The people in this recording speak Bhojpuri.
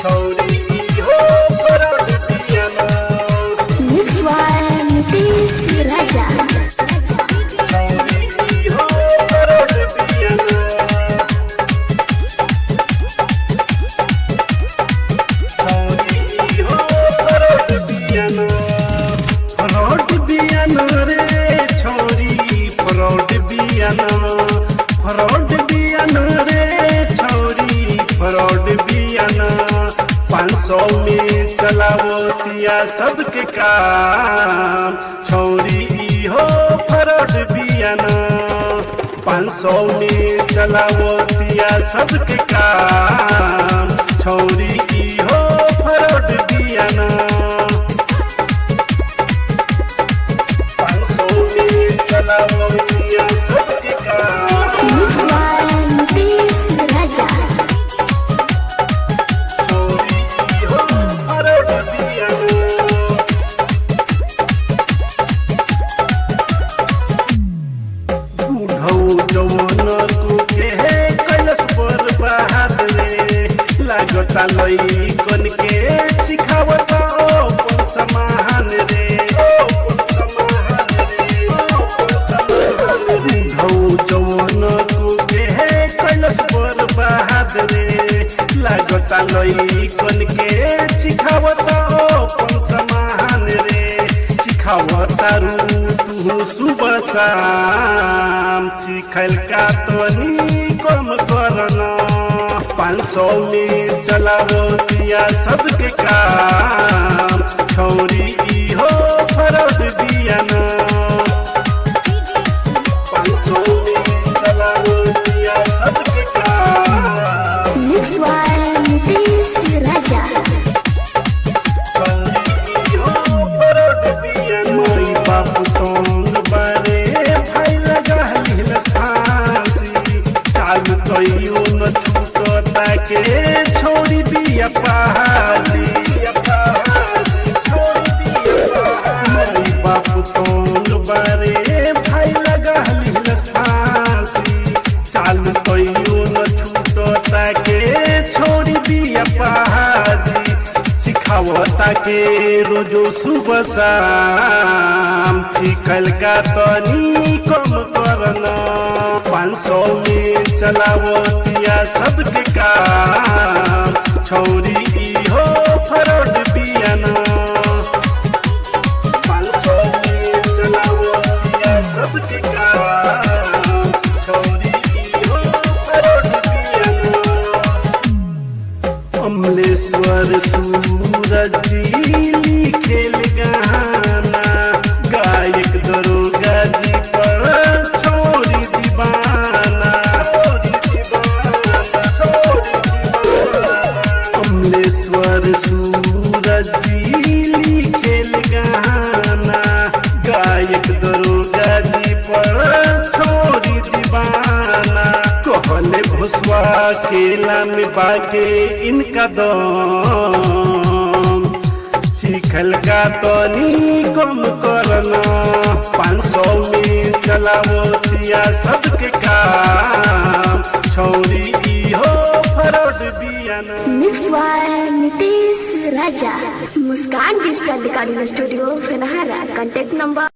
छौरी हो फरौड बियाना मिक्स वाला नीतीश राजा छौरी हो फरौड बियाना छौरी हो फरौड बियाना फरौड बियाना रे छौरी फरौड बियाना फरौड बियाना रे छौरी फरौड बियाना 500 में चलावतिया सबके काम छौरी हो फरौड बियाना 500 में चलावतिया सबके काम छौरी हो फरौड बियाना 500 में चलावतिया सबके काम मिक्स वाला नीतीश राजा छौरी हो फरौड बियाना बूढ़ौ जवान को के कैलस पर बहादुरे लागता लइकन के सिखावता अपन समान रे बूढ़ौ जवान को के कैलस पर बहादुरे लागता लइकन के सिखावता अपन समान रे सिखावता रू तू सुबह शाम चिखल का तनी कम करना 500 में चलावतिया सबके काम छौरी हो फरौड बियाना 500 में चलावतिया सबके काम मिक्स वाला नीतीश राजा छौरी हो फरौड बियाना माई बाप तोंग बारे भाई लगा हिलस फांसी चालू कहियो न छूटता के छौरी बिया पहाड़ी छौरी बिया माई बाप तोंग बारे भाई लगा हिलस फांसी चालू कहियो न छूटता के छौरी बिया पहाड़ी सिखावता के रोजो सुबह शाम चिखल का तनी कम करना 500 में चलावतिया सबके काम छौरी हो फरौड बियाना 500 में चलावतिया सबके काम छौरी हो फरौड बियाना अमलेश्वर सूरज दिली खेल गाना गायक दरोगा जी पर छोरी दीवाना अमलेश्वर सूरज दिली खेल गाना गायक दरोगा जी पर छोरी दीवाना कहले भुसवा केला में बाके इनका दम चिखल का तनी कम करना 500 में चलावतिया सबके काम छौरी हो फरौड बियाना मिक्स वाला Nitish Raja Muskan digital recording studio Phenhara contact number